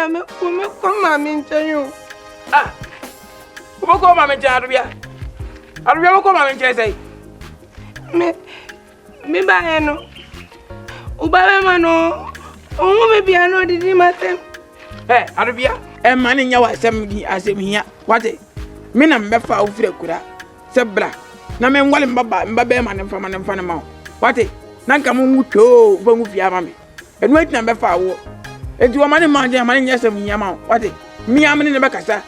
me come mama tell you. Ah. Who come mama tell you? Arubia come mama tell say. Me ba no. Uba ma no. Omo me bia no didi matem. Eh, Arubia, e mani nya wa asem hia. Wate? Me na mbefa ofire kura. Sebra. Na me ngwale mba be ma ne mfa ne ma. Wate? Na nka mo nwutwo fa nwufia ma me. Enu ati na mbefa wo. Enti wo mani ma je mani nya asem hia ma. Wate? Mi amene ne be kasa.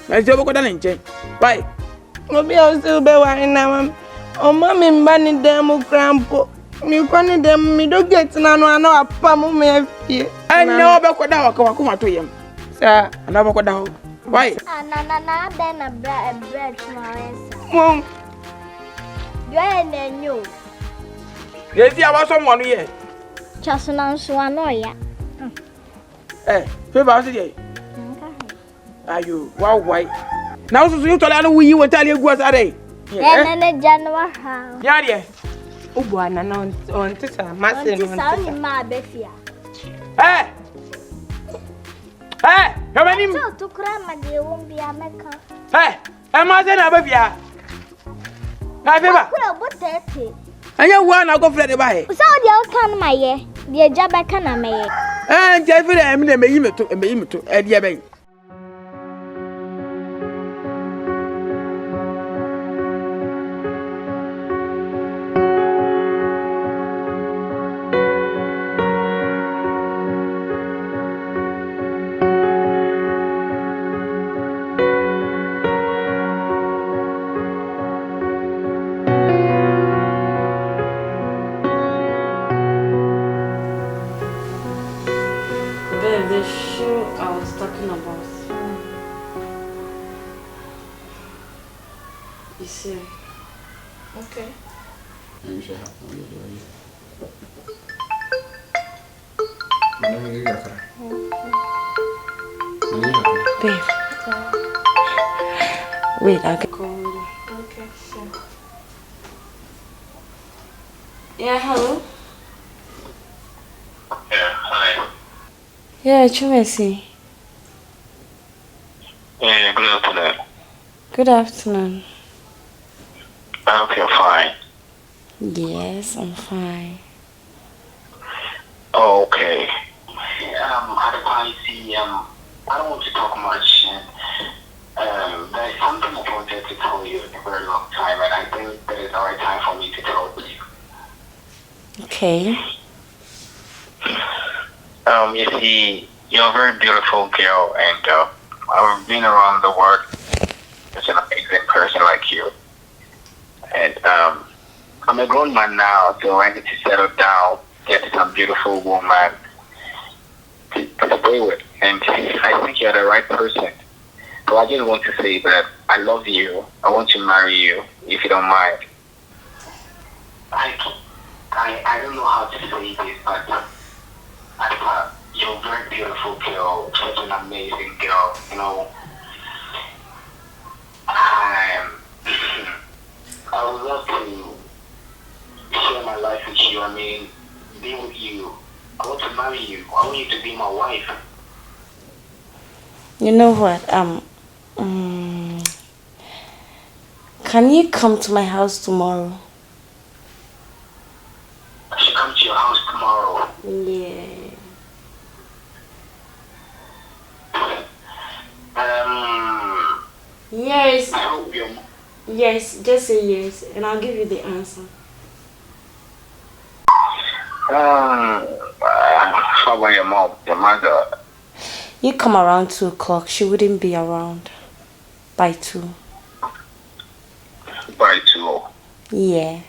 Na je bokoda ne nchen. Bye. Obi o se be wa na mam. O ma me mba ni dem crampo. Mi kwani dem mi do get na no ana apa mo me afie. Ana obekoda wako mato yem. Sa ana obekoda ho. Why? Na then a bread tomorrow. Mom. You ain't new. Yes, I was someone here. Just an so annoy. Eh, favor say. Are you? Wow, why? Now so you tell me you tell you go asare. Yeah, na January how. Yeah, yeah. Ubu na on tisa mase no. Tisa ni ma befia. Eh. Eh, how many? So to krama de won bia meka. Eh, ma say na befia. Na favor. Kura botete. Anya wa na go fre de ba he. So de o kan ma ye. De jaba kana ma ye. Je fre em na meyi meto, e de ben. The show I was talking about. You see. Okay. Maybe she have no Babe. Wait, I can call you. Okay, sure. Yeah, hello? Yeah, hi. Yeah, Chumesi. Yeah, good afternoon. Good afternoon. I hope you're fine. Yes, I'm fine. Oh, okay. I don't want to talk much. There's something I wanted to tell you in a very long time, and I think that is the right time for me to tell you. Okay. You see, you're a very beautiful girl, and I've been around the world as an amazing person like you. And I'm a grown man now, so I need to settle down, get some beautiful woman to stay with. And I think you're the right person. So I just want to say that I love you. I want to marry you, if you don't mind. I don't know how to say this, but you're a very beautiful girl, such an amazing girl, you know. I would love to share my life with you. I mean, be with you. I want to marry you. I want you to be my wife. You know what? Can you come to my house tomorrow? I should come to your house tomorrow. Yeah. Yes. I hope you're... Yes, just say yes, and I'll give you the answer. How about your mom, your mother? You come around 2 o'clock. She wouldn't be around by 2. By 2. Yeah.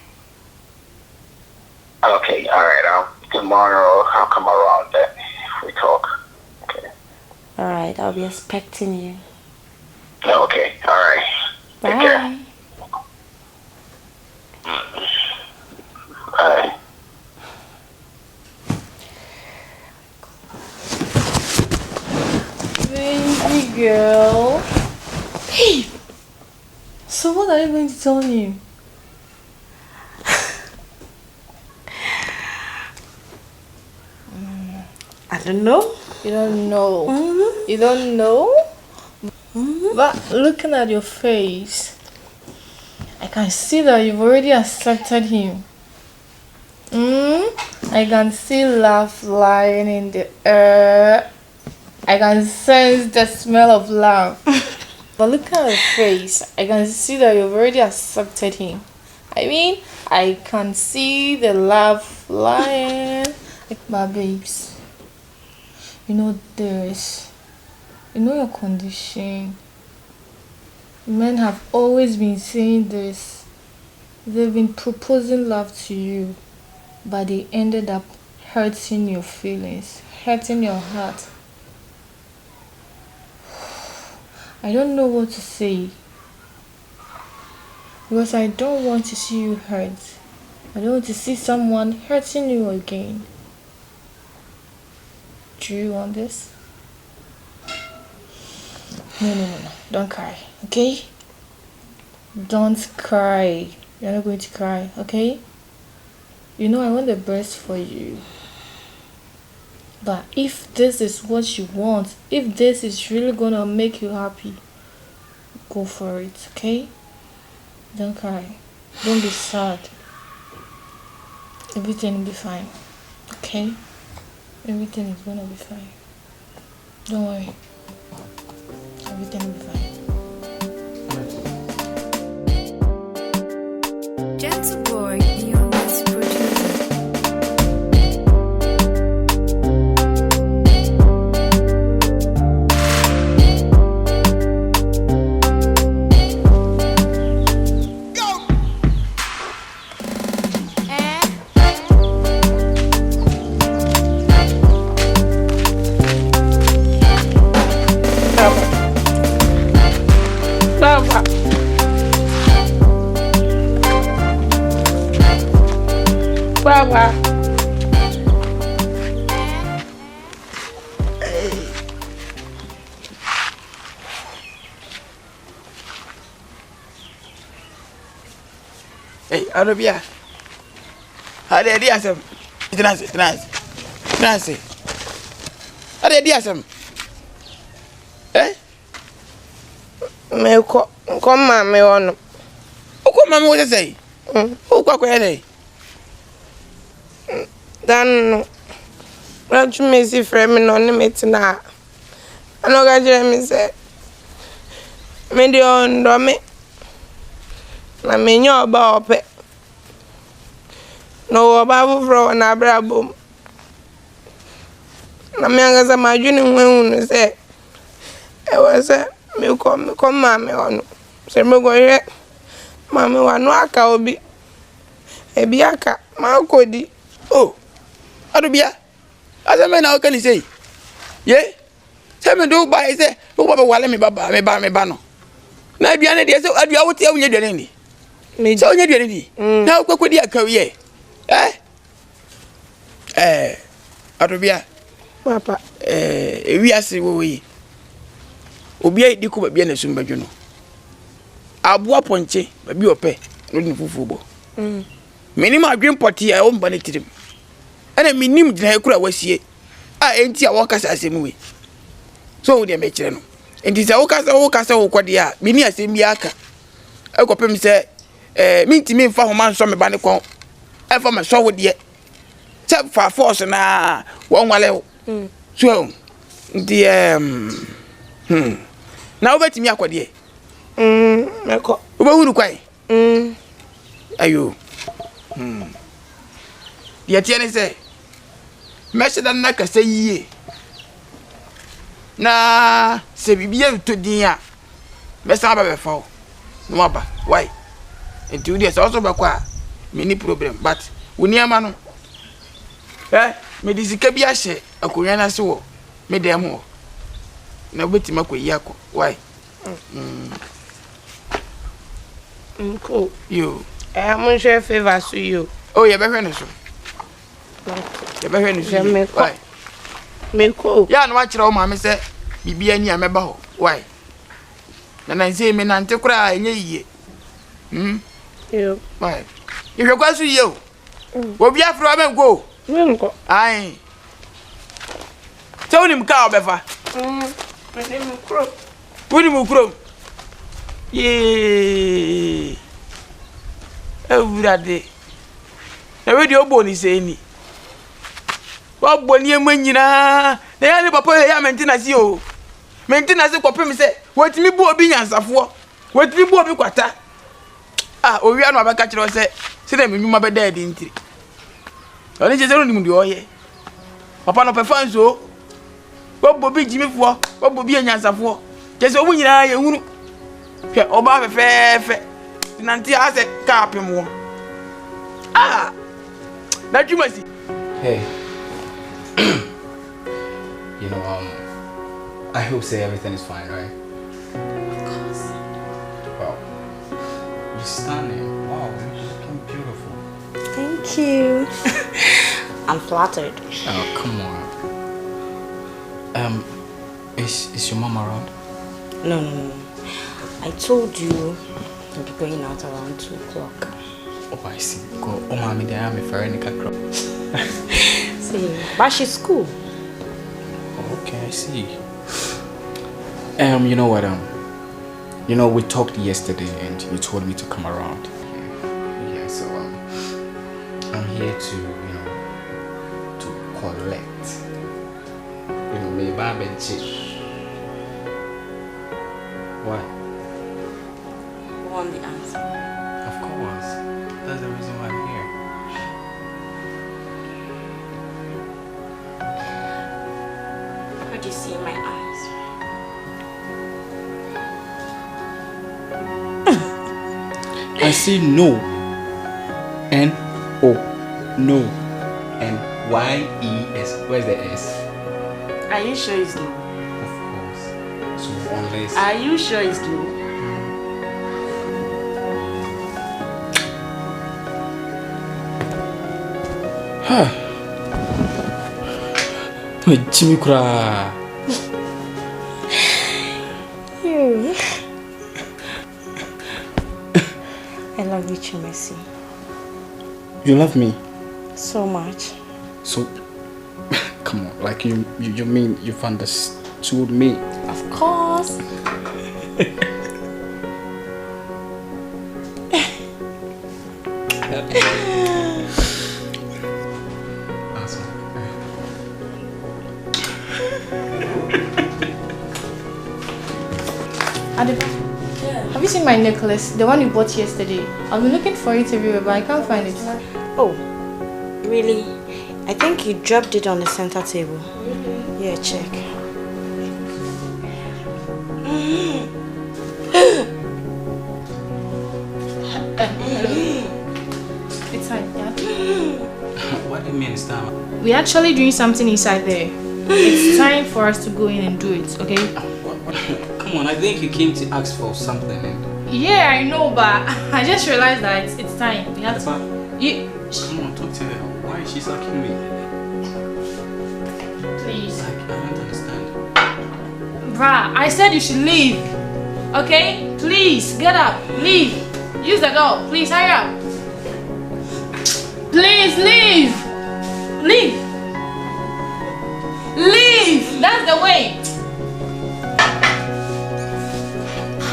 Okay, alright. Tomorrow I'll come around then. We talk. Okay. Alright, I'll be expecting you. Okay, alright. Take care. Bye. Bye. Baby girl. Babe. So what are you going to tell him? I don't know. You don't know. You don't know? But looking at your face, I can see that you've already accepted him. I can see love flying in the air. I can sense the smell of love. But look at your face. I can see that you've already accepted him. I mean, I can see the love flying. My babes, you know this. You know your condition. Men have always been saying this. They've been proposing love to you, but they ended up hurting your feelings, hurting your heart. I don't know what to say, because I don't want to see you hurt. I don't want to see someone hurting you again. Do you want this? No. Don't cry, okay? Don't cry. You're not going to cry, okay? You know I want the best for you. But if this is what you want, if this is really gonna make you happy, go for it, okay? Don't cry. Don't be sad. Everything will be fine, okay? Everything is gonna be fine. Don't worry. Everything will be fine. Gentle boy, your best producer. Baba. Hey, Arabia. How did you some? Transit. How did you some? Eh? Me come me on. Uko mama what say? Uko kwa yale. Dan Raju me si frame no ne metina. Ano ga jere me say. Me de on do me. Na me nyo oba ope. No oba fufro na brabom. Na me anga za madwini Mehunu say. E was say me come mama ono. Se me go hwe mama wa no aka obi. Ebi aka ma kodi. Oh. Arabia. Asa me na o kan say. Ye. Se me do buy say, do baba wale me ba no. Na bia ne de say adua wote awunye duane ni. Me So onye duane ni. Na okokodi akawie. Arabia. papa. Ewiase wo yi. Obi ai diko ba bia na sum badwo no. Abo aponche ba bi ope no ni fufu bo. Minim adwen poti a o mba ne tirim. Ana minim gina ekura wasie. A enti a wokasa asem we. So wo de me kire no. Enti se wokasa wo kwode a mini asem bi aka. Ekopem se minti mi mfa homa nso me ba ne kon. Efa me so wo de. Se fa force na won wale. So enti na obetimi akode. Meko. Obehuru kwai. Ayo. Dia tiene say. Meshada na kasa yiye. Na se bibia to din a. Mesa ba be fa o. No aba. Why? Enti udi so so ba kwa mini problem but woni ama no. Me disika bi a hye akonwa na se wo. Me dem ho. Na obetimi akoyi akọ. Why? Cool. You. I'm sure favor to you. Oh, you better so. You better so. Why? Me cool. Ya no akira o ma me se bibia ni ameba ho. Why? Na say me nante kura enye yiye. You. Why? You go kwasu yiye o. Obi afro am go. Menko. Ai. So him car befa. My name is Crow. Woni mu krom. Yee. Ewurade. Na we di obo ni se ni. Wa boni emanyina. Na ya ni papa ya maintenance o. Maintenance ko pem se watimi bu obi nyansafo. Watimi bu obi kwata. Ah, owi anu abaka kire o se na menwuma be da edi ntiri. Oni je se no nim di oye. Papa no performance o. Wa bobi jimifo, wa bobi nyansafo. Je se omu nyina ye hunu. Hwe oba fefefe. Nanti ase ka apem wo. Ah. Na jumasi. Hey. You know, I hope say everything is fine, right? Of course. Wow. You're stunning. Wow, you're looking beautiful. Thank you. I'm flattered. Oh, come on. Is your mom around? No. I told you you'll be going out around 2 o'clock. Oh, I see. Go. Oh, mommy, there I'm a Veronica crop. See, but she's cool. Okay, I see. You know what? You know, we talked yesterday, and you told me to come around. Yeah. So I'm here to, you know, to collect. You know, me baby chick. What? You want the answer? Of course. That's the reason why I'm here. What do you see in my eyes? I see no. N-O. No. And Y-E-S. Where's the S? Are you sure it's no? Of course. So unless... Are you sure it's no? Jimmy Kura. You. I love you, Chimesi. You love me? So much. So, come on, like you mean you've understood me? Of course. Have you seen my necklace? The one you bought yesterday. I've been looking for it everywhere, but I can't find it. Oh, really? I think you dropped it on the center table. Really? Yeah, check. It's fine, yeah? What do you mean it's time? We're actually doing something inside there. It's time for us to go in and do it, okay? Come on, I think you came to ask for something. And... Yeah, I know, but I just realized that it's time. We have to... Come on, talk to her. Why is she sucking me? Please. I don't understand. Bruh, I said you should leave. Okay? Please, get up. Leave. Use the door. Please, hurry up. Please, leave. Leave. Leave. That's the way.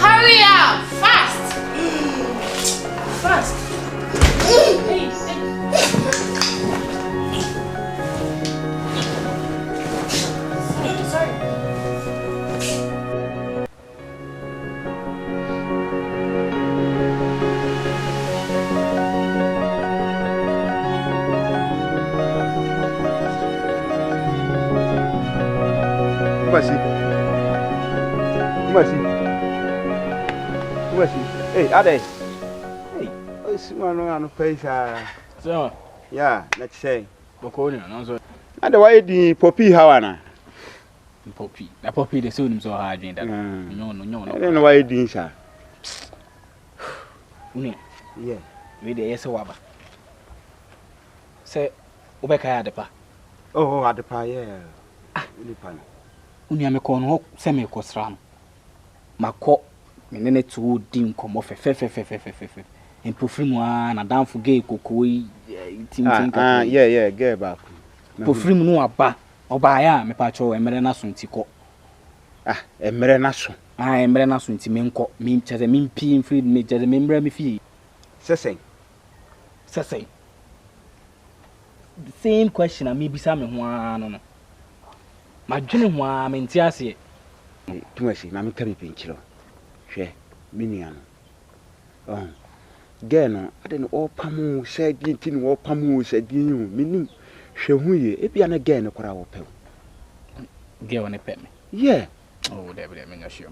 Hurry up. Fast. Fast. Please. Sorry. Hey, Ade. Hey, what's on the face? So, Yeah, let's say. Bokoni, no so. And why the poppy hawana? Poppy. Na poppy the soon so hard that. No. I don't know why you didn't, sir. Uni. Yeah. We the yes waba. Say, Obeka adepa. Oh, adepa, yeah. Uni ame ko no se me ko sra no. Mako menene to din komo fe. En pofrimu na danfo gay kokoi yeah, get back. Pofrimu no aba. Obaya me pacho emere na so ntiko. Ah, emere na so. Ah, emere na so nti menko. Me cheze me mpi mfiri me cheze me mbre me fi. Sesen. Sesen. The same question I me bisa me ho ano no. Madwene ho a me nti ase. Tumasi, ma me ka me pinchiro. Hwe, minia no. Oh. Geno, ade no opamu se dinti no opamu se dinu. Minim hwe hu ye. Ebia na geno kwara wo pe. Ge woni pe me. Yeah. Oh, David, me sure.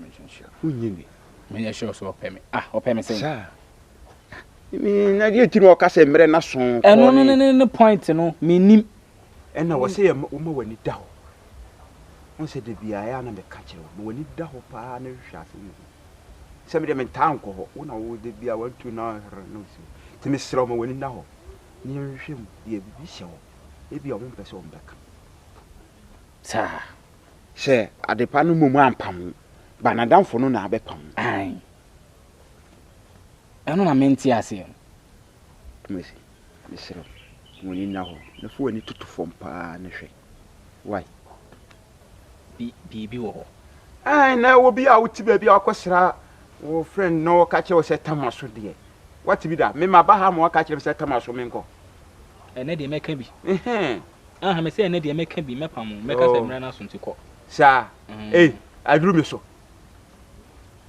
Unyini. Me sure so pe me. Ah, o pe me say. Sa. Mi na die ti no ka se mere na so. No point no. Me nim. Na wo se ye wo ma wani da ho. Won se de bia ya na me ka kire wo. Wani da ho pa na hwa ase ni. Se me de me tan ko ho. Wo na wo de bia wa tu na no si. Ti me sro ma wani da ho. Ni hwem ye bi hye wo. E bia wo mpese wo mbeka. Sa. Se adepa no mumu ampam. Ba na damfo no na abepam. Ai. Eno na menti ase. Tumesi. Misro. Woni na ho. Na fu wani tutu fom pa na hwe. Why? Bi wo. Ai na wo bi a wuti ba bi akosra wo friend no ka che wo se tamaso de. What bi da? Me ma ba ha mo ka che se tamaso me nko. Ene de meka bi. Ah, me say ene de meka bi mepam. Meka se mra na so ntiko. Sa. Eh, aduru me so.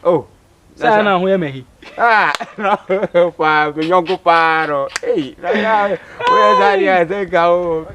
Oh. Sa na ho ya mahi. Ah, no, pa, me nyongo paro. Eh, na ya. We zaria ze ga o.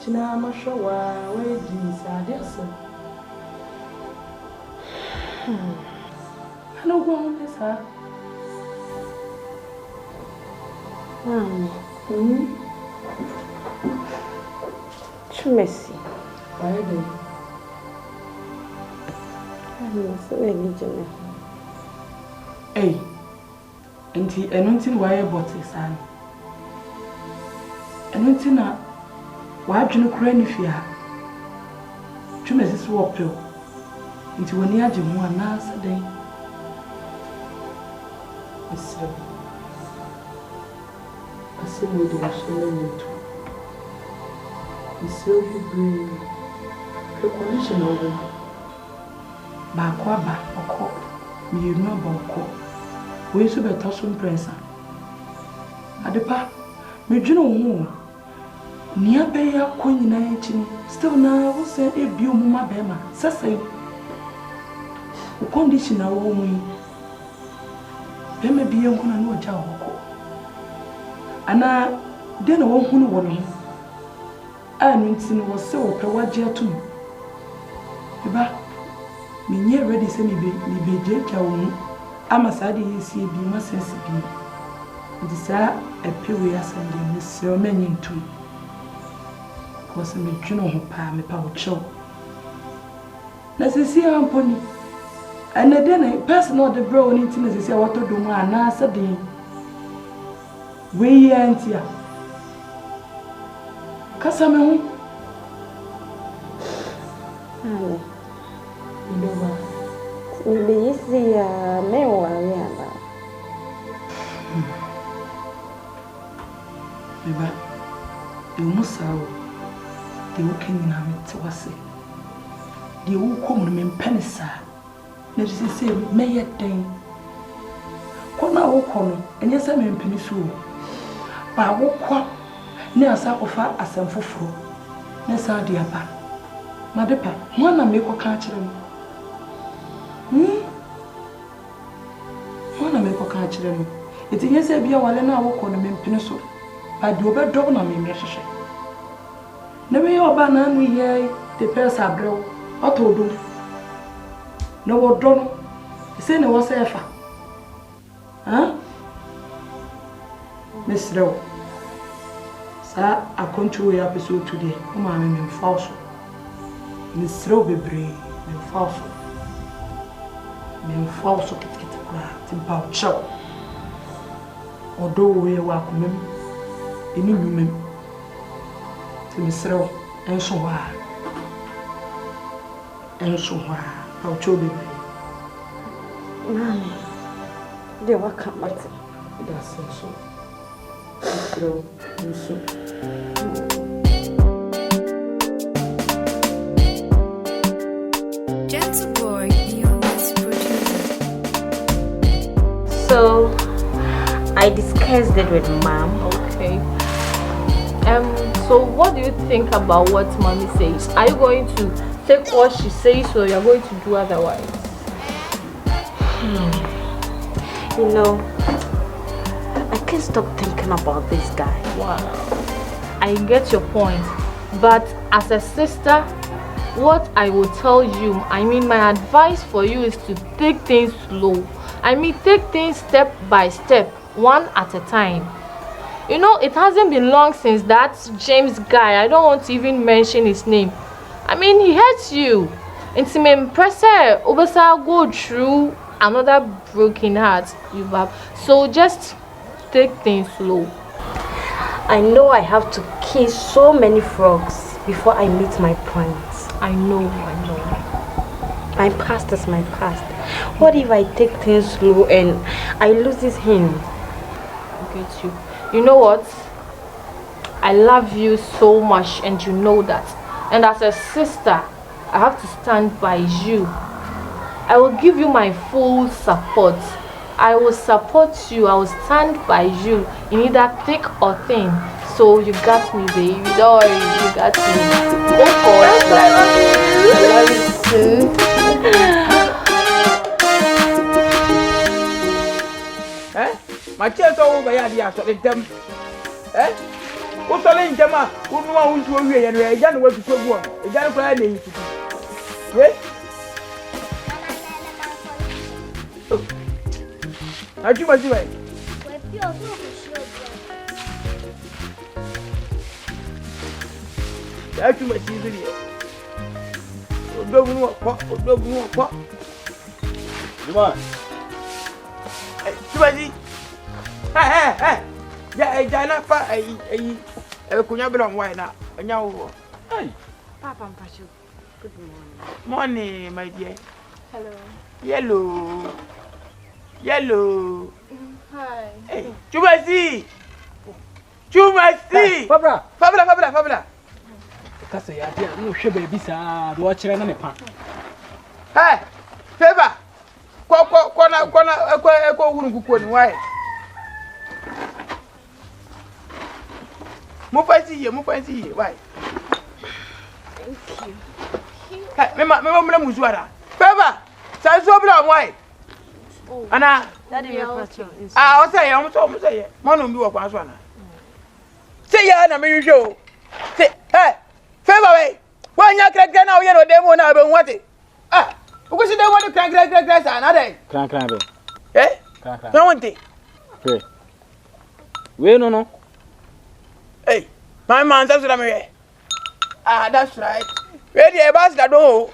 China mashawa we jinsa desa. Ano go on desa? Chumesi. Why do? So negligent. Hey. Enti enuntin why bought san. Enuntina wadwene kura ni fia twumesi so opel nti woni age ho ana saden esre asemo de shele neto isel bi brain condition over ba kwa ba okọ mi yenu aba okọ we so beta so prensa adepa me dwene ho Nia be ya konyina echi still na wo say ebi omuma be ma sesai condition na wo mu be me bi enko na no oja hoko ana de na wo hunu wo no anu nti no wo se wo pe waje atum biba me nye ready say me be je ka wo mu ama sa de yesi ebi ma sense bi ndi sa epewe asande me se o manyi ntum was me juno ho pa me pa wo chew na sisi amponi ana de na personal de bro ni tin sisi a wato do mu ana sa de we antia kasa me ho ndoba Maybe yesi ya me wa ya ba biba de musawo de wokan na mete wase de wo kom no mempenisa na sisi me ye den kona wo kono enye se mempeniso ba wo kwa ne asa kofa asamfoforo ne sa de aba madepa ho na me ko ka kire no ho na me ko ka kire no etinye se bia wale na wo kono mempeniso ba de obedo na me mehwehwe na me oba na anu ye de pesa brew Otodo. No wodono. Say no was efa. Huh? Miss Rew. Sir, I control your episode today. Come on, I'm false. Miss Rew be brave. I'm false. I'm false. Timpa chow. Although we work mem. In you, to Miss Rew. And so why? And so why? I'll show you. Mommy, they were coming. That's so. So. Gentle boy, your best producer. So, I discussed it with Mom. Okay. So what do you think about what Mommy says? Are you going to take what she says or you're going to do otherwise? You know, I can't stop thinking about this guy. Wow. I get your point. But as a sister, what I will tell you, my advice for you is to take things slow. Take things step by step, one at a time. You know, it hasn't been long since that James guy, I don't want to even mention his name. He hurts you. It's me impressive. Obasa go through another broken heart you have. So just take things slow. I know I have to kiss so many frogs before I meet my prince. I know. My past is my past. What if I take things slow and I lose him? I get you. You know what? I love you so much and you know that. And as a sister, I have to stand by you. I will give you my full support. I will support you. I will stand by you in either thick or thin. So you got me, baby. Don't worry, you got me. Of course, I love you too. My chest over here, them. What's all in Jama? Who want to away and I don't want to go on. I don't play. Yes? I do my way. That's too much easier. Don't want what? Come on. Hey. Yeah, I don't know. Kunya belong why now? Hey. Papa and Pashu, good morning. Morning, my dear. Hello. Yellow. Hi. Hey, Chumasi. Fabra. Kasa ya dia no hwe ba bi sa do kire na me pa. Hey, Favor. Ko wuru kuko ni why? Mo fancy here, why? Thank you. Hey, me muzuara. Favor. Sa so bla why? Oh. Ana. Daddy, me question. I say, I'm say. Manu bi wo kwa so ana. Say ya na me hwe. Say, hey. Favor way. When you crack now, you know them na be what? Ah, because they want to crack another. Crank be. Eh? Crank. No one thing. Hey. We no. Hey, my man says to me. Ah, that's right. Where the ambassador do?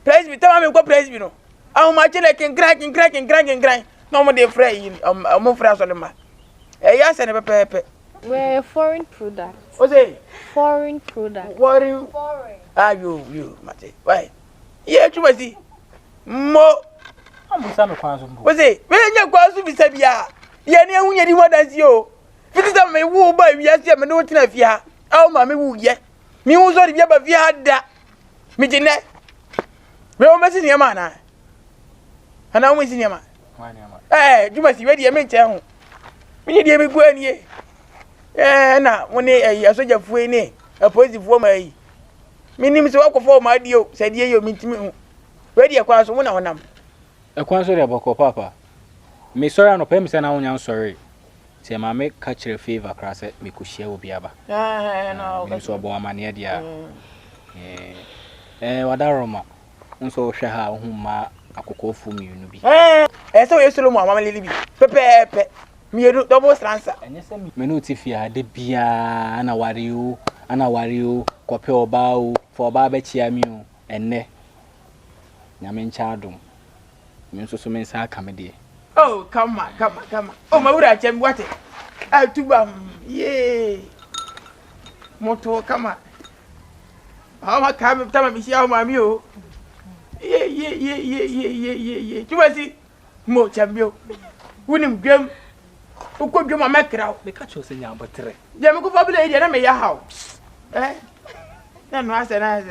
Praise me, tell me go praise me no. How much like grind. No more they fry mo fry so ma. Eh, yes and pepe. We're foreign product. What's it? Foreign product. Foreign. Ah, you, Mate. Why? Yeah, you must see. Mo. I'm some kwanzo mbo. What's it? When you kwanzo bi sabia. Ye ne hu ye di modan si o. Fiti me wo ba wi ase me no tina fia. Aw ma me wu ye. Mi hu so di bia ba fia da. Mi jine. Me o mesi ne ma na. Ana o mesi ne ma. Wa ne ma. You must see we di me nche hu. Mi di e me gu ani e. Na woni asoja fuwe ne. Police fuwe ma yi. Minim se wakofo ma dio se die yo mitimi hu. We die kwa so wona wonam. Ekwan so de boko papa. Me sorry no pem se na wonya sorry. Se ma me ka kire favor kra se me ko hia obi aba. No. Me so bo amane dia. Wadaroma. nso hwe ha huma akokofu mienu bi so yesolo mo amama lili bi pepepe mienu double stransa enye se menu ti fia de bia ana wario kope oba o fo oba ba chia mi o enne nyame ncha adom mi nso so men sa aka me de oh come on oh mawura chem wate tuba ye moto kama ama kama tama bishia mami o ye tuba si mo chambio wunim gwem uko gwem amekra me ka cho se nya botre je me ko fabule ide na me ya hawo na no ase na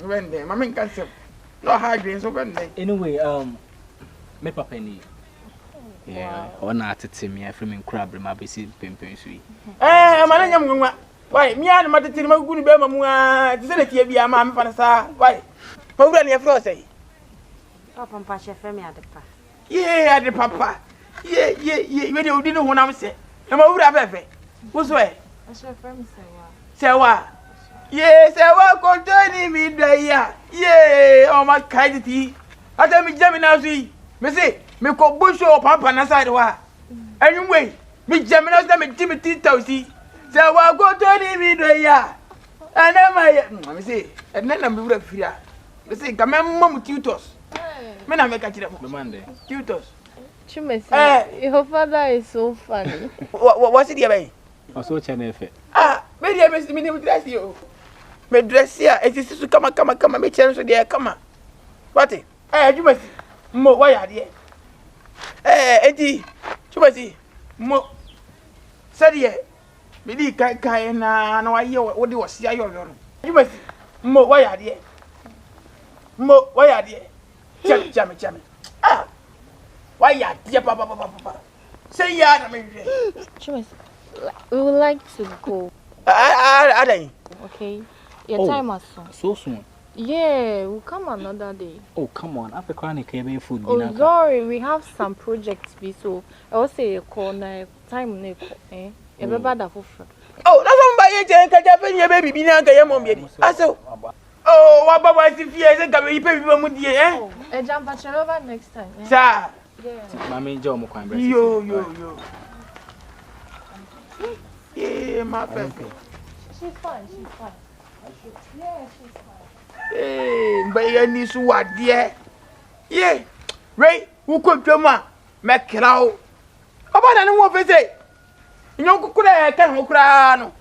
wende mami nkansem no ha dwen so wende anyway me papa ni yeah ona atete me afre me nkura bre ma besi pempen so yi mana nyam ngwa wai mi an matete ma gunu be mamu a ti se na tie bia ma me fa na sa wai mawura ne afro sei papa mpa chefe me adepa ade papa ye we de odi no honam se na mawura befe wo so chefe me sewa sewa ko toni mi daya o ma kaiti ata mi jami na so yi me se me ko bosho papa na side wa anyway mi jami na so me timi 3000 sewa ko toni mi daya ana ma me se na na mi wura fira me se ka me mom tutors me na me ka kire mo mande tutors Chumesi, your father is so funny. What's it here? Also chenefe me me dress you me dress here it is to come me chance so there come what Chumesi mo why are there enti Chumesi mo said me di kai na why you what the was here your Chumesi mo why are there chame why ya dear papa say ya na me Chumesi, we would like to go. Okay. Your time is soon. So soon. Yeah, we'll come another day. Oh, come on. Africa can food. Oh, sorry, we have some projects. So I will say a corner time. Eh? Everybody for free. Oh, that's one by your baby. Be Anka, your mom. Oh, what about if you are going to pay me? Eh? A jump at over next time. Sir. Yeah. Mammy Jomo. Yo. Yeah, my baby. She's fine. Yeah, she's fine. But you need to what, dear? Yeah. Ray, who could come on? Make it out. About any more visit. You know, could I can't cry?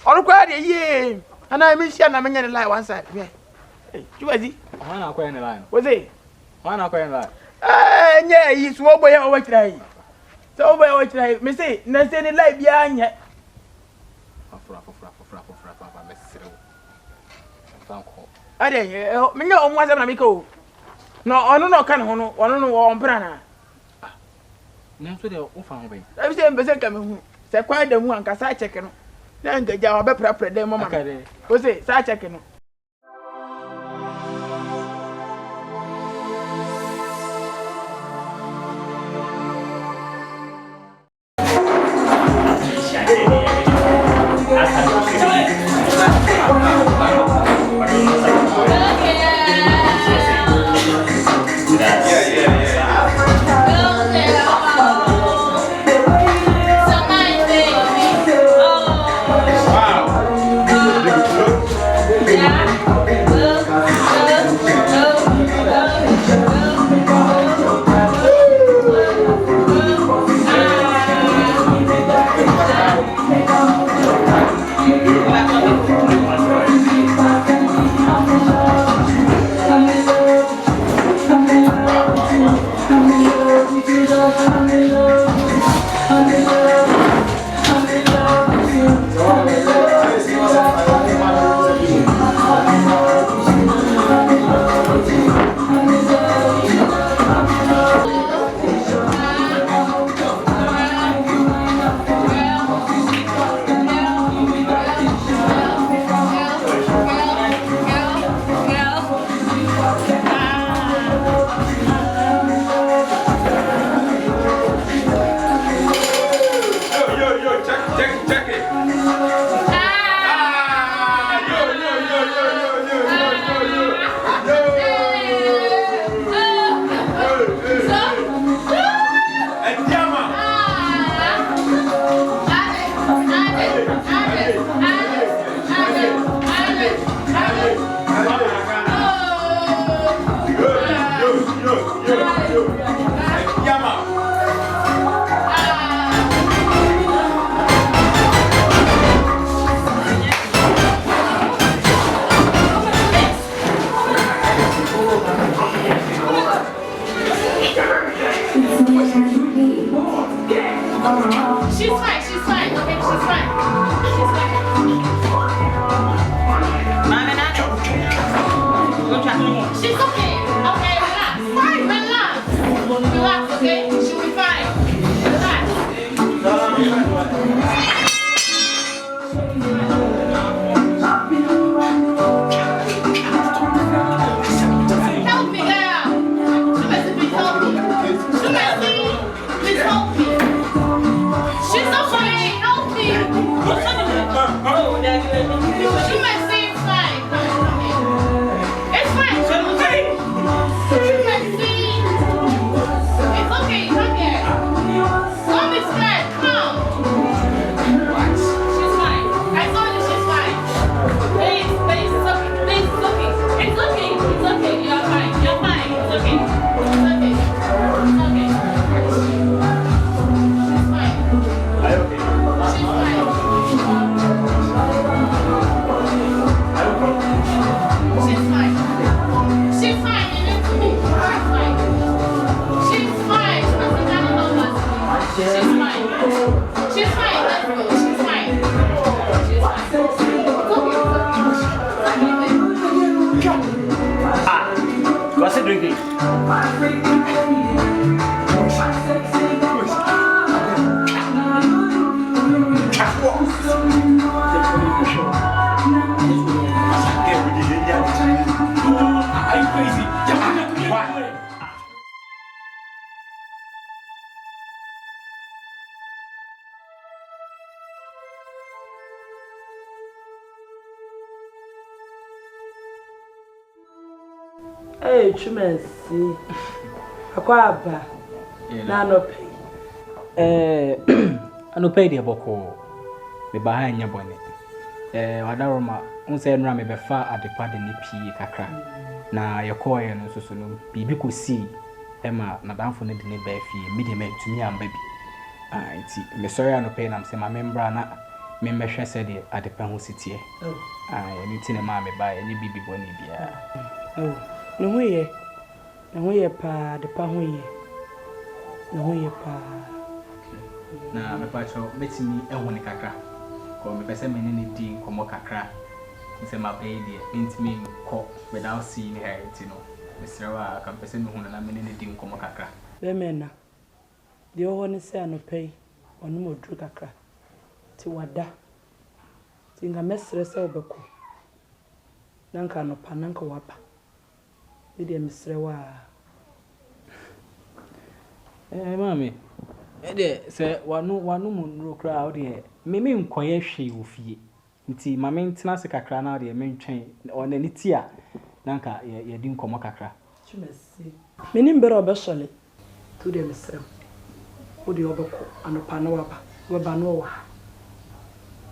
Or cry, yeah. And I miss you, and I'm in the line one side. Yeah. You are the one I in the line. Was it? One I in the line. Yeah, he's one boy over try. So, by what I may say, nothing like behind yet. I didn't me know almost an amico. No, can one on Brana. No, so they're found away. I was saying, Besaka, say quite the one, because I check it. Then the job better the moment. Was it? I check it. She's fine, okay, she's fine. She's fine. She's okay, relax. Relax, okay? She'll be fine. Relax. Help me, girl. Please help me. Please help me. She's okay, help me. Shumesi, it's fine. Come here. It's fine, Shumesi. It's okay, come here. Don't be scared, come. What? She's fine. I told you she's fine. Please, it's okay. Please, it's okay. It's okay. It's okay. You're fine. You're fine. It's okay. It's okay. It's okay. She's fine. Are you okay? She's fine. She's fine. She's fine. You need to be. She's fine. She's fine. She's fine. She's fine. Let's go. She's fine. She's fine. Ah, what's he drinking? Are you crazy? Why? Hey, Chumesi. Akwaba. Na no pay. Ano pay dia boko. Me ba ha nya bone. Wadaroma unse nra me befa adepa de ne pii kakra. Na yekoye no soso no bibi ko si ema na danfo ne de ne ba fie mi de ma tumi amba bi. Nti me sorry ano pay na me se ma membra na me mehwe se de adepa ho sitie. Ni ti ne ma me ba ni bibi bone bia. No hoye pa adepa hoye. No hoye pa. Na me pa cho metimi eho ne kakra. Ko me pese me ne di komo kakra. Nse ma pay de intimi ko without seeing her, you know. Mr. Wa kan pese me hu na me ne di komo kakra. Be mena. De ho ne se anopay onu modru kakra. Ti wada. Ti nga mesre se obeko. Nanka no pa nanka wapa. Bide mesre wa. Mami. Ede se wanu munro kra ode me nkoye hwe wo fie. Nti mame ntena se kakra na ode me ntwen ona ni ti a nanka ye di nkomo kakra. Chumesi. Menim bere obesole. Tu de mesre. Ode obeko anopa na wapa. Waba no wa.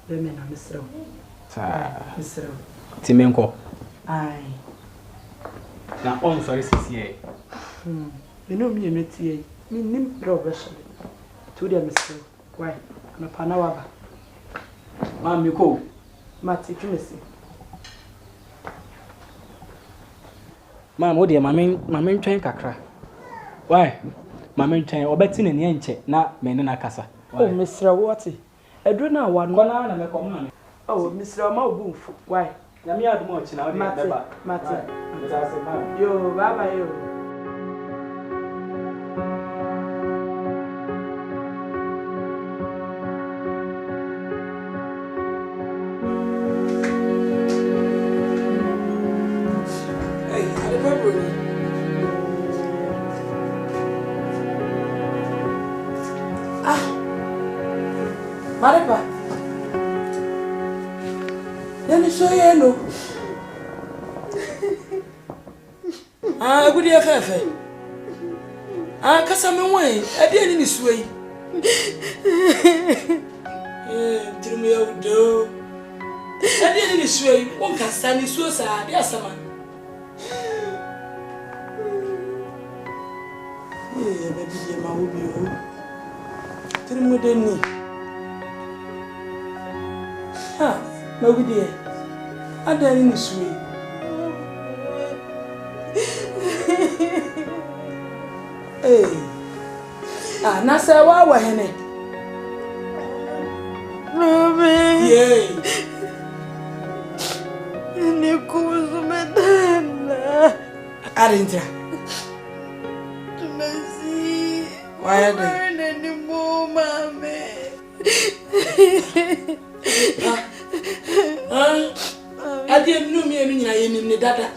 Be me na mesre. Mesre. Ti me nko. Ai. Na on sorry sisi Me no me metie. Me nim bere obesole. Tu de mesre. Why? Anopa na waba. Mami ko. Mati Chumesi. Mama ode mame ntwen kakra. Why? Mame ntwen obeti ne ne nche na me ne na kasa. Oh, Mr. What? Edru na wa no na me kom na me. Oh, Mr. Ma obunfu. Why? Na me adu mo chi na ode beba. Mati. Yo, baba yo. Marepa. Yani so yeno. Gudi afefe. Kasa me wan, ade ani ni suai. Trimi awdo. Ade ani ni suai, won kasa ni suo sa, de asama. Baby de ma obi o. Trimi de ni. Magudi. Adani ni suai. Nasa wa hene. Mami. Yay. Arintra. Why are they? Anymore, Mommy. I didn't know me in the data.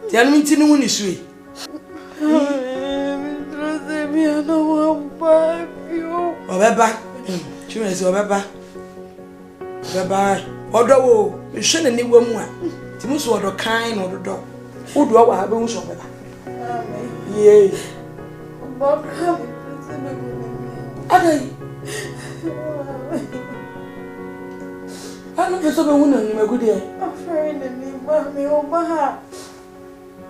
Tell me to know when you sweet. Bye-bye. Although you shouldn't need one more. Timus or the kind or the dog. Who do I have a wish of it? Yea. I don't know so woman in a good day. I'm afraid that me, Mammy, oh, my.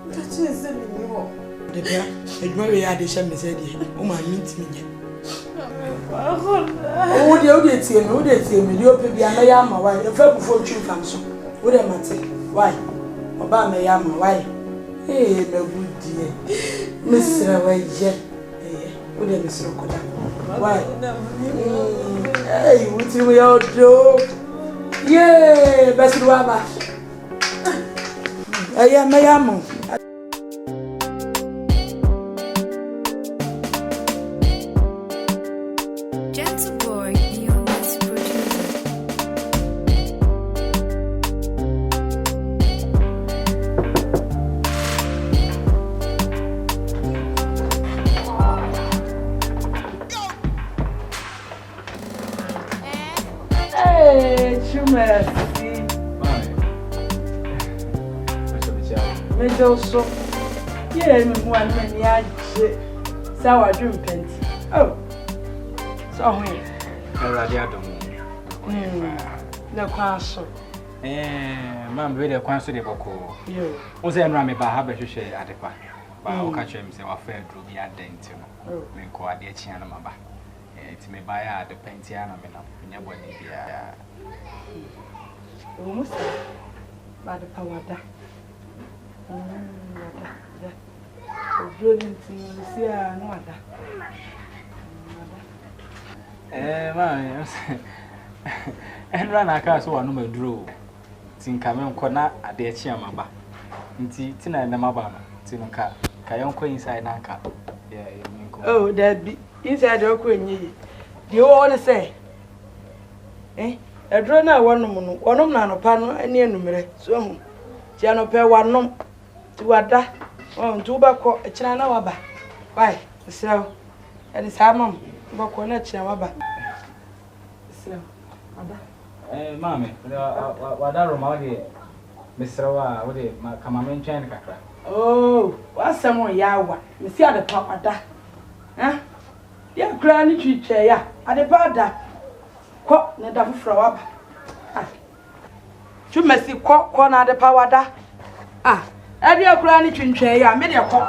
That is the new. The bear, it very hard to share me said, oh, my meet me. Oh, the audience here, no, they say me, you'll be a mayama, why? The fair before you come so. What am I saying? Why? About mayama, why? Hey, no good dear. Mr. Way yet. What am I so good? Why? Hey, what do we all do? Yay, best Baba. I am mayamo. So, yeah, one man, yeah, sour dream pens. Oh, so no counsel. Ma'am, really, a counsel de Boco. You was then Rammy by habit share at the park. But I'll catch him, say, fair drew me at Denton. We call the Chiana Mamba. It's me by the Pentiana, in your body. Almost by the power. Man, and run a car so I know my drew. Think I'm on corner at the Chiamaba. Tina and the Mabama, Tinoka, Kayonko inside Anka. Oh, that be inside your queen. You all say, eh? A drone, one of Nano Pano, and near number. So, Giano Per one nom. Wada on tobacco a china waba. Why, so, and it's our mum, Bocona Chamaba. So, Mammy, what are Romagi, Mr. What is my command Chanica? Oh, what's someone yawa? You see the papa da? Huh? Dear granny tree chair, at the pada. Quack, not a flower. You must see quack corner the power da. Ah. Every granny twin tray, I made a call.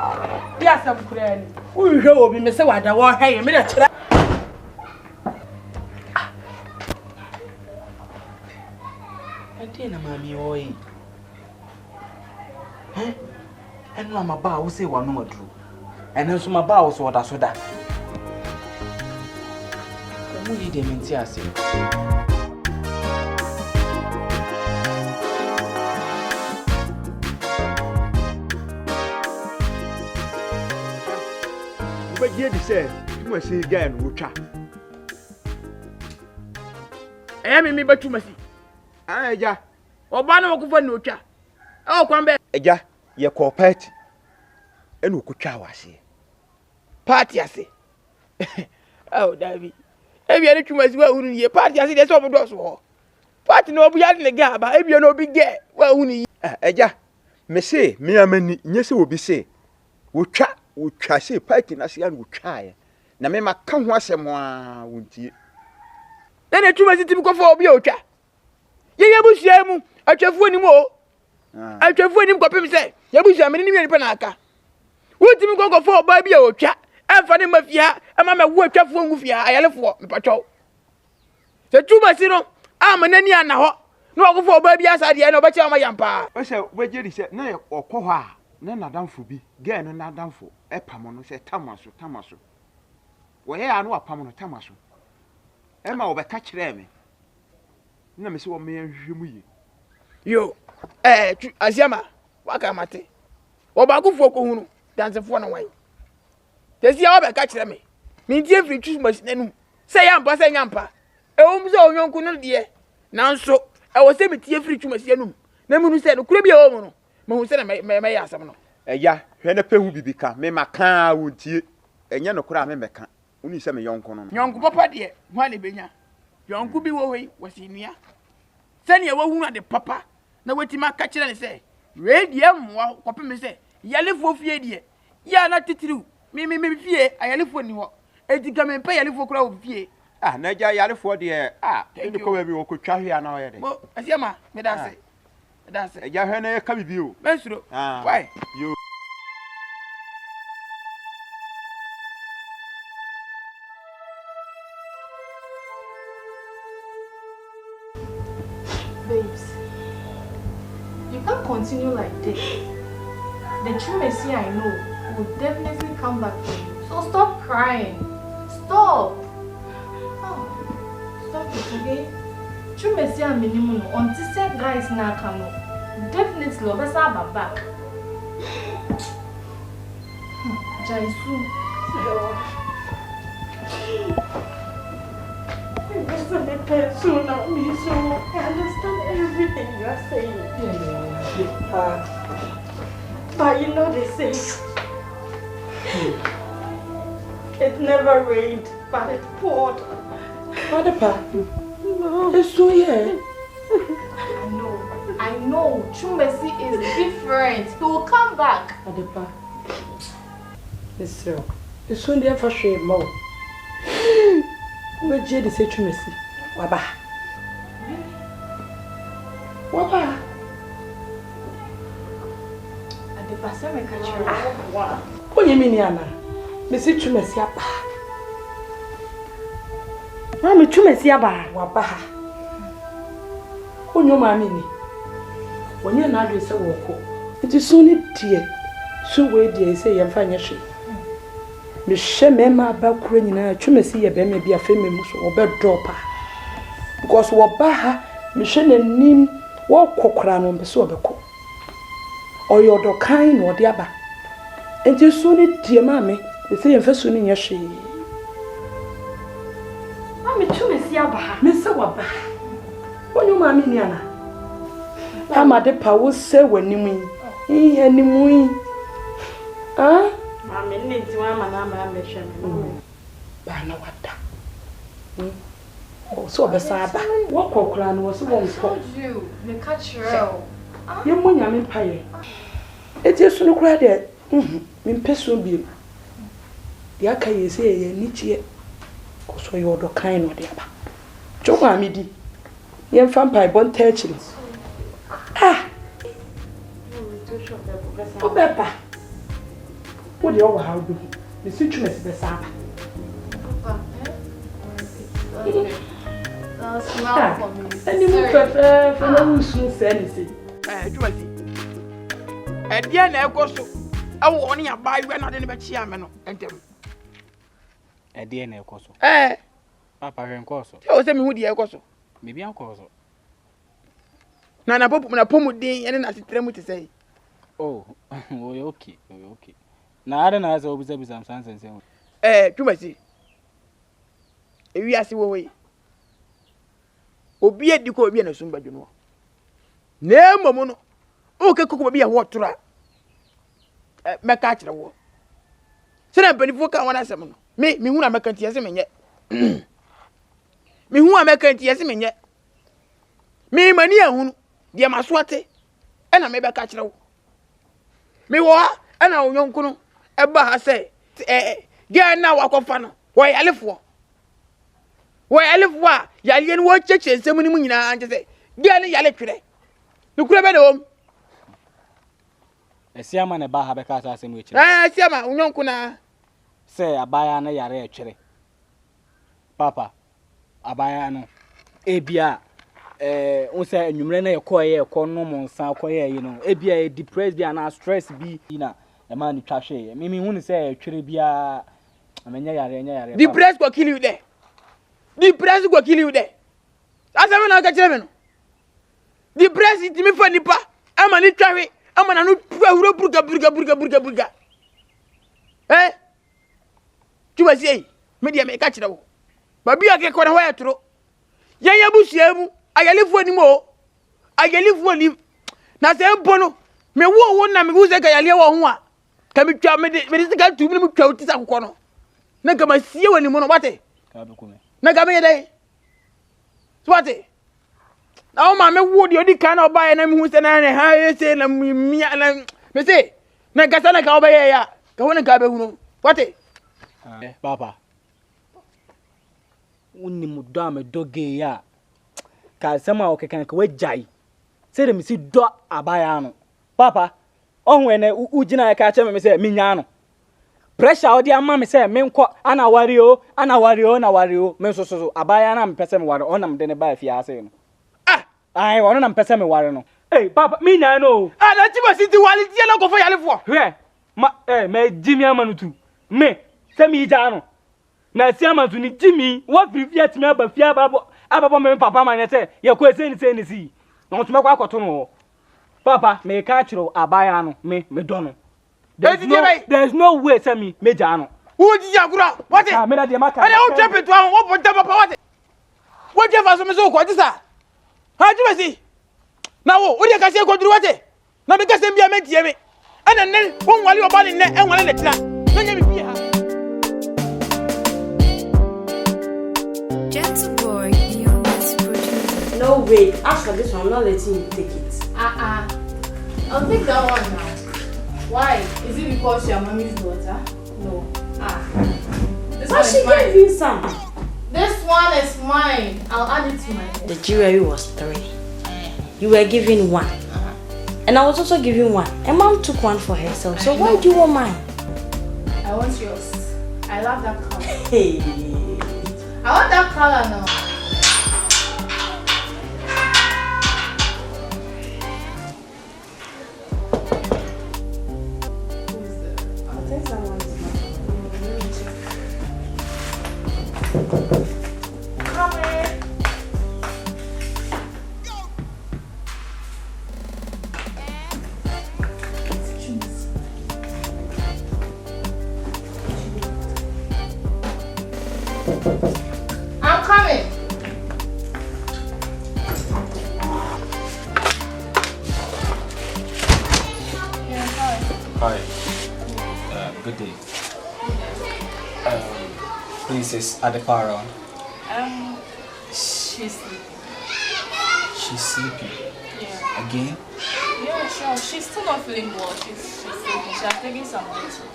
Yes, I'm granny. Who will be Mr. Wada or hey, a minute. I didn't, mammy, oi. Eh? And Mamma Bow say one more true. And then some bows what I saw that. Who did them in Tiasi? But yet, say, you must see again, Rucha. I am in me, but you must see. Ah, yeah. Or Bano Kufa Nucha. Oh, come back. Yeah, your corporate. And who could chow us here? Party, I say. Oh, Davy. Have you any too much well who party? I see that's over those war. Party no be in the gap, I be no big get. Well, who need? Yeah, me say, me a man, yes, will be say. Wucha, wucha, say, party, and I see, and will try. Na me ma come once a more, won't you? Then a too much to go for Biocha. Yabush Yamu, I have one more. I have one him copy say, Yabush, I'm in the Panaka. What do you go for by Biocha? I'm funny, Mafia, and Mamma work up for Mufia, I love for patrol. The two Masino, I'm an Indian now. No go for baby as I know, but my yampa. I said, where Jerry said, no, or Koha, none are done for be, again, and not done for a Pamon, said Tamaso. Where I know a Pamon Tamaso. Emma over catch them. Na me se wo me hwehwemu yi. Yo, Asiama, waka mate. Obakufu ko hunu, dansefo na wan. Tesi ya oba ka kire me. Me die free twi machine num. Say yampa say yampa. E wo mse onyonku no de. Nanso, e wo se me tie free twi machine num. Na mu nu se no kure bia wo mu no. Me hu se na me ya asem no. Eya, hwe na pehu bibi ka, me maka a wontie. Enye no kura me meka. Uni se me yonko no. Yonku papa de, ho na benya. Yonku bi wo hoi, wasinua. Sani e wo hu na de papa. Na wetima ka kire ne se. We die mwa kope me se. Yalefo fie die. Ya na titiriu. Me fie ayalefo ni ho. Etika me pe yalefo kura wo fie. Ah, na ja yalefo de ni ko we bi wo ko twa hwe ana o ye de. Mo Asiama, me da se. Da se. Ja hwe na ka bibi o. Mesuro. Why? Yo. Babes, you can't continue like this. The true Messi I know will definitely come back for you. So stop crying. Stop. Oh, stop it, okay? True Messi and minimum until said guys now come up. Definitely, let's have her back. Jaisu. I understand everything you are saying. But you know they say it never rained, but it poured. What about? No. It's so yeah. I know. True Mercy is different. He will come back. Adepa. It's so there for shame more. Where Jade say True Mercy? Waba. Waba. Adepa say me catch you. What you mean, Yana? Me see True Mercy apa. Mami True Mercy apa? Waba. Onyo mami ni. Onye na adu se woko. It is so need dear. So we dear say yemfa nyehwe. Me hye mema ba kura nyina True Mercy ye be me bia fe me mu so obe drop a. Because wo ba ha me hye nanim wo kokora no be so obeko. Oyodo kan no de aba. Enti so need dear mami, they say yemfa so ni nyehwe. Mami True Mercy aba. Me se wo ba. Onyo mami ni ana. Amade pa wo se wanimu yi animu yi mama nti wa mama na mehwe ba na wada o so be sa ba wo kokora no wo so won ko me catch you ye mo nyame paye eti su no kura de me peso bi ya ka ye se ye nichie ko so yo do kan no de aba choma mi di ye mfa pai bon techiri Obepa. What do you how do? The situation is Papa. Smile for me. And you prefer for no soon say anything. Dear Negoso, I will only buy when I didn't bet Chiamano and them. A dear Negoso. Papa and Corso. Tell them who the Egoso. Maybe Uncle Corso. Nana Pop when I pomo day and I tremble to say. Oh, okay. Now I don't know as always some sense and too much. If we are see way. Obi edi ko obi na sumba dwuno. Na momo no. O ke kokko bi a wotra. Meka kire wo. Se na panifo ka wana asem no. Me hu na meka ntia se menye. Me hu a meka ntia se menye. Me mani ahunu de masoate. E na me beka kire wo. Me wo e na onyonku no e ba ha se ge na wakofa no. Wo yalefo. Wo yalefo a yale no wo cheche nsem ni mu nyina anje se ge ne yale twere. Ne kura be de wom. Esiama ne ba ha be ka sa asem echi. Esiama onyonku na se abaya na yare etwere. Papa abaya no ebia unse enwumre na yekoye no mo nsa koye yi no ebia depressed bia na stress bi na e ma ni twahwe mimi hu ni se twere bia amenya yare enya yare depressed go kill you there. Depressed go kill you there. Asame na ka kire me no. The press it me for nipa. Ama ni twawe. Ama na no huro burga. Eh? Tuba sei. Me dia me ka kire wo. Ba bia ke ko na ho etro. Yan ya busia mu. Ayalefo ni mo. Ayalefo ni. Na se mpo no. Me wo na me hu se ka yale wo ho a. Ka me twa me de ka tu me twa utisa kokko no. Na ka ma sie wani mu no wate. Ka be kume. Na ka me yedai. Swate. Na o ma me wo de odi kan na oba ye na me hu se na ne ha ye se na mi na me se na ka sa na ka oba ye ya. Ka wona ka be hu no. Wate. Papa. Unni mudo ame doge ya. Ka sama o kekan ka wajai. Se de mi si do abaya no. Papa, onwe na ugina ya ka che me se minya no. Pressure odi ama me se me nko ana wari o me so abaya na me pese me wari onam de ne ba fi ase no. Ah, ai wono na me pese me wari no. Hey, papa, minya no. Ah, na tiba city wali tie na ko fo yale fo. He, me jimi amanutu. Me, se mi ja no. Na si amatu ni jimi, wo prefia ti me aba fia aba me papa ma ne se ye ko ese ni si. No to me kwa akoto no. Papa, me ka chiro abaya no, me do no. There's no way say me meja no. Who ji agura? What? Ah, me na de maka. Ana o trap to an wo bonta papa what? What je fa so me so ko ti sa? Ha ji besi. Na wo de ka se ko duru what? Na me ka se bia me tie me. Ana ne won wale oba ne en wale ne tira. Na nya me fie ha. Gentle boy, you always produce. No way. Ask for this one. I'm not letting you take it. I'll take that one now. Why? Is it because you're mommy's daughter? No. This But she gave you some. This one is mine. I'll add it to my head. The jewelry was 3. You were given 1. And I was also given 1. And mom took 1 for herself. So why do you want mine? I want yours. I love that color. Hey. I want that color now. I'm coming. Hi. Good day. Please, is Adepa around? She's sleeping. She's sleeping. Yeah. Again? Yeah, sure. She's still not feeling well. She's sleeping. She has taken some medicine.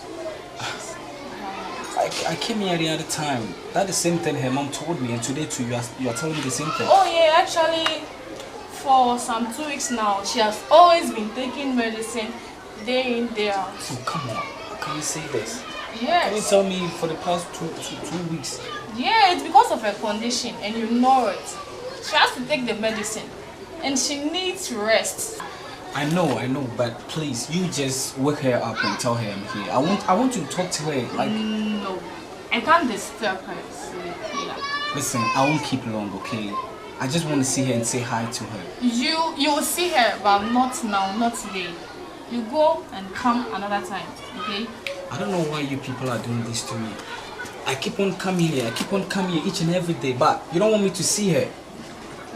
I came here the other time. That's the same thing her mom told me, and today too you are telling me the same thing. Oh yeah, actually, for some 2 weeks now, she has always been taking medicine day in, day out. Oh, come on. How can you say this? Yes. Can you tell me for the past two weeks? Yeah, it's because of her condition, and you know it. She has to take the medicine, and she needs rest. I know, but please, you just wake her up and tell her I'm here. I want to talk to her. Like, no, I can't disturb her sleep. Yeah. Listen, I won't keep long, okay? I just want to see her and say hi to her. You will see her, but not now, not today. You go and come another time, okay? I don't know why you people are doing this to me. I keep on coming here each and every day, but you don't want me to see her.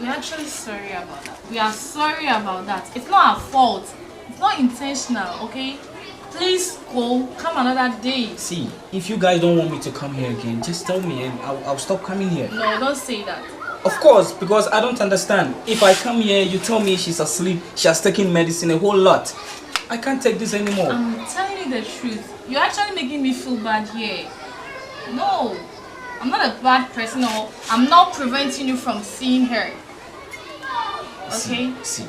We're actually sorry about that. We are sorry about that. It's not our fault. It's not intentional, okay? Please go, come another day. See, if you guys don't want me to come here again, just tell me and I'll stop coming here. No, don't say that. Of course, because I don't understand. If I come here, you tell me she's asleep, she has taken medicine, a whole lot. I can't take this anymore. I'm telling you the truth. You're actually making me feel bad here. No, I'm not a bad person, or I'm not preventing you from seeing her. Okay? See,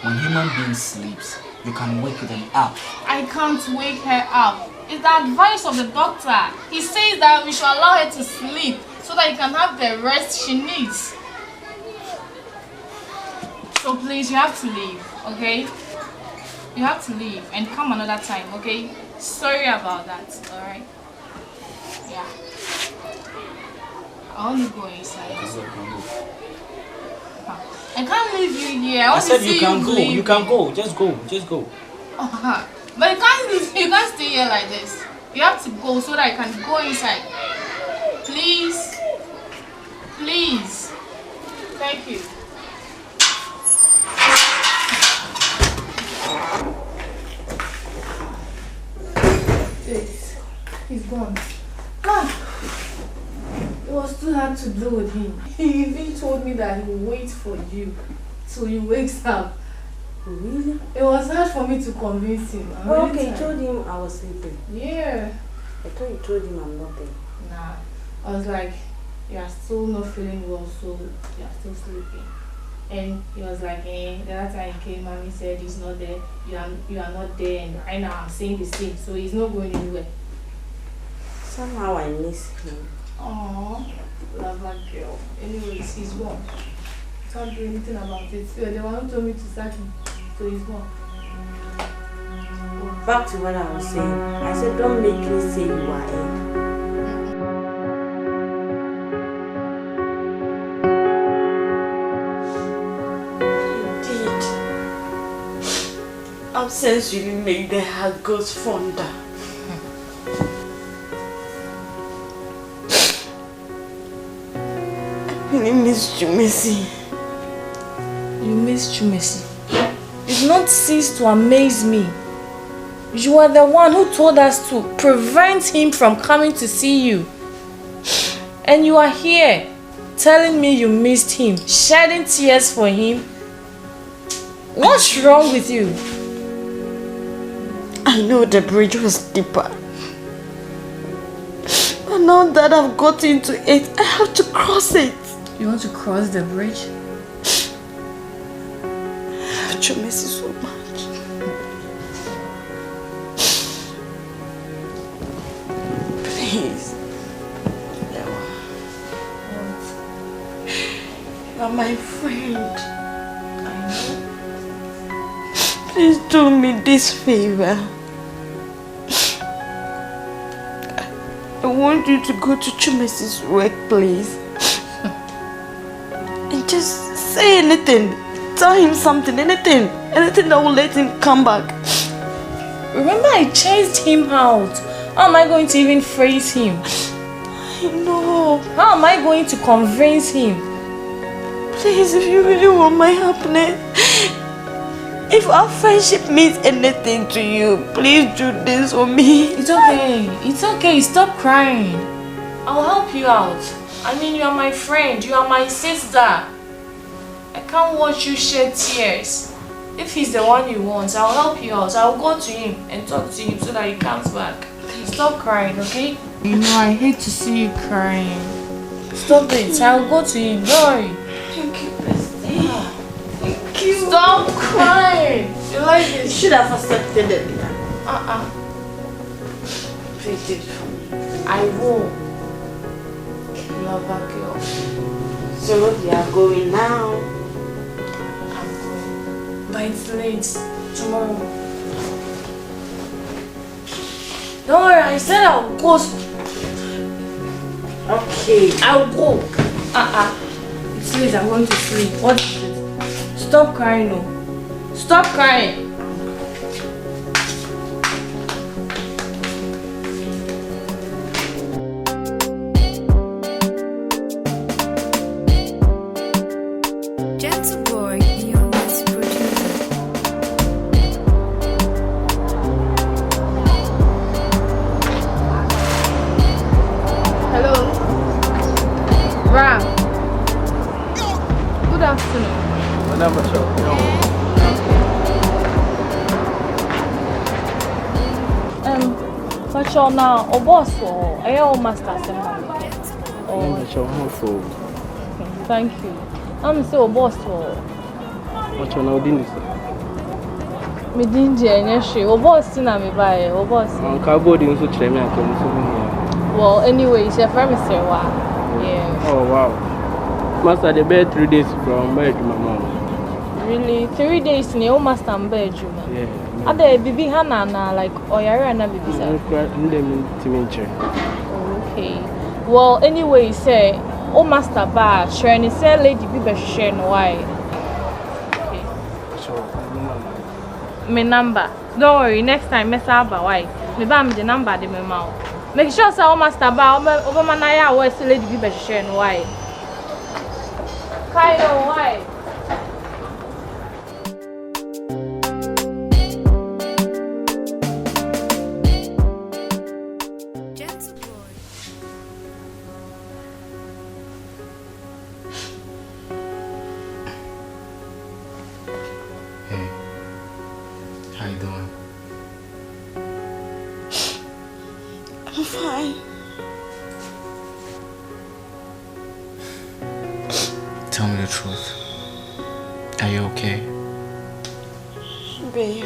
when human beings sleeps, you can wake them up. I can't wake her up. It's the advice of the doctor. He says that we should allow her to sleep so that you can have the rest she needs. So please, you have to leave, okay? You have to leave and come another time, okay? Sorry about that, alright? Yeah. I want to go inside. I can't leave you here. I said you can go. You can go. Just go. Just go. But you can't stay here like this. You have to go so that I can go inside. Please. Please. Thank you. He's gone. It was too hard to do with him. He even told me that he will wait for you till he wakes up. Really? It was hard for me to convince him. Okay, you told him I was sleeping. Yeah. I thought you told him I'm not there. Nah. I was like, you are still not feeling well, so you are still sleeping. And he was like, the other time he came and he said he's not there. You are not there, and right now I'm saying the same, so he's not going anywhere. Somehow I miss him. Aww, love that girl. Anyways, he's gone. Can't do anything about it. So the one told me to sack him, so he's gone. Back to what I was saying. I said, don't make me say you are in. Indeed, absence really make the heart goes fonder. I really miss Chumesi. You miss Chumesi? You've not ceased to amaze me. You are the one who told us to prevent him from coming to see you. And you are here telling me you missed him, shedding tears for him. What's wrong with you? I know the bridge was deeper. But now that I've got into it, I have to cross it. You want to cross the bridge? I love Chumesi so much. Please. You are my friend. I know. Please do me this favor. I want you to go to Chumesi's workplace and just say anything. Tell him something, anything that will let him come back. Remember, I chased him out. How am I going to even phrase him? I know. How am I going to convince him? Please, if you really want my happiness, if our friendship means anything to you, please do this for me. It's okay. It's okay. Stop crying. I'll help you out. I mean, you are my friend. You are my sister. I can't watch you shed tears. If he's the one you want, I'll help you out. I'll go to him and talk to him so that he comes back. Stop crying, okay? You know, I hate to see you crying. Stop it. I'll go to him. Don't worry. Thank you, bestie. Thank you. Stop crying. You like it? You should have accepted it. Please do it for me. I will. Love that girl. So you are going now? I'm going. But it's late. Tomorrow. Don't worry, I said I'll go. Okay. I'll go. It's late, I'm going to sleep. What is it? Stop crying, no. Stop crying. Gentle boy, your best producer. Hello. Ram. Good afternoon. What's your now? Oh, boss, or I am master. Thank you. I'm so boss. What's your name? Me didn't any oh boss, na me buy. Oh boss. Anka go din so chere me anka so here. Well, anyway, it's your friend, Mr. Wa. Yeah. Oh wow. Master the bed 3 days from bed to my mom. Really? 3 days in your master and bed, Yeah. Are there baby Hannah na like Oyara na baby sir? Okay. Well, anyway, say, oh master ba, share ni say lady be share no why. my number. Don't worry, next time mess up why. Me ba me the number de me ma. Make sure say o master ba over man ya we say lady be share no why. Kai no why. Tell me the truth. Are you okay? Babe.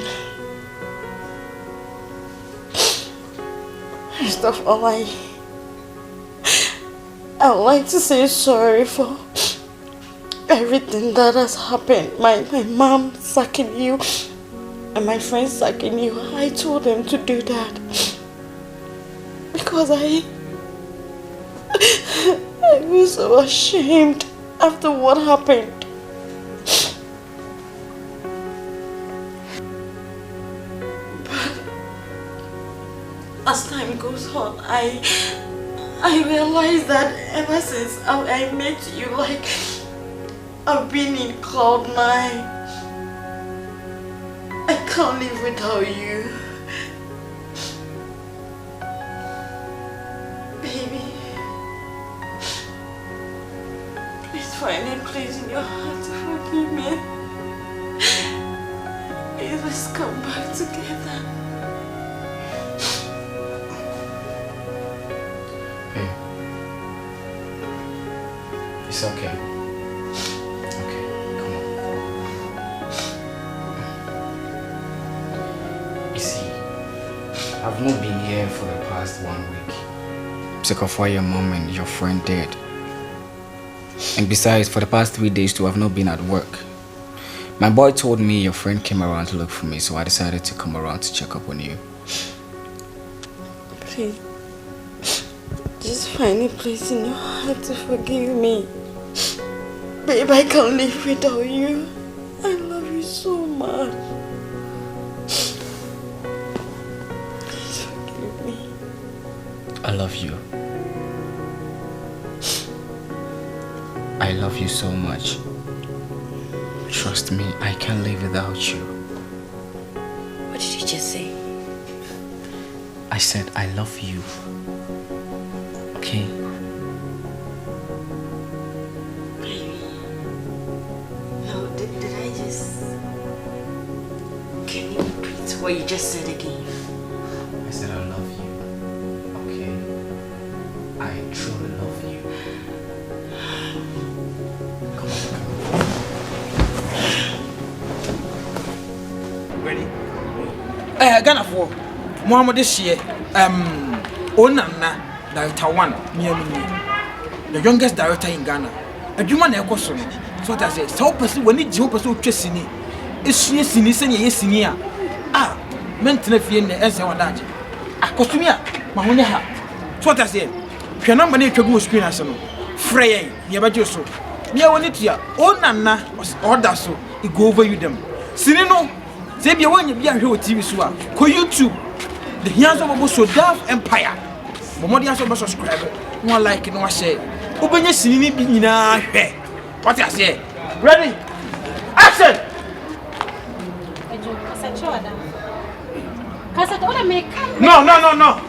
First of all, I would like to say sorry for everything that has happened. My mom sacking you and my friends sacking you. I told them to do that because I was so ashamed after what happened. But as time goes on, I realized that ever since I met you, like I've been in cloud 9. I can't live without you. Find a place in your heart to forgive me. Please, let's come back together. Hey. It's okay. Okay, come on. You see, I've not been here for the past 1 week. Because of what your mom and your friend did. And besides, for the past 3 days too, I've not been at work. My boy told me your friend came around to look for me, so I decided to come around to check up on you. Please, just find a place in your heart to forgive me. Babe, I can't live without you. I love you so much. Please forgive me. I love you. I love you so much. Trust me, I can't live without you. What did you just say? I said I love you. Okay? No, did I just... Can you repeat what you just said again? I said I love you. Okay? I truly love you. Ghana for Muhammad this year, Onana, Director 1, the youngest director in Ghana. A human question. So that says, so person when it's your person Chessini, is she a senior? Ah, mentally in the answer on that. A costumia, Mahonia. So that I say, Piano money to go screen as no. Frey, Yabajoso. Near one it here, Onana was order so, it go over you them. Sinino. Say be one you be a here TV so ko YouTube the hands of so Dav Empire momodi aso be subscribe one like no share obenye sinini bi nyina hwe what I say ready action no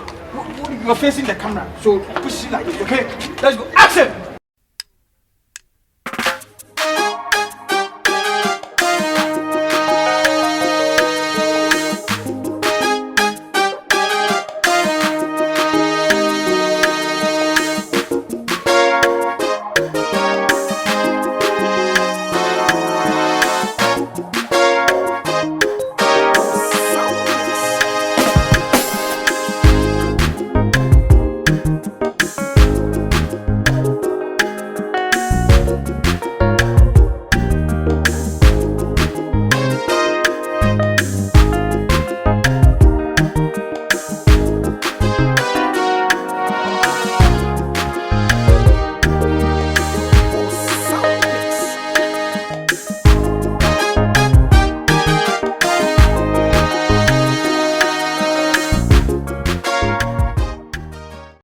you're facing the camera so push it like this okay let's go action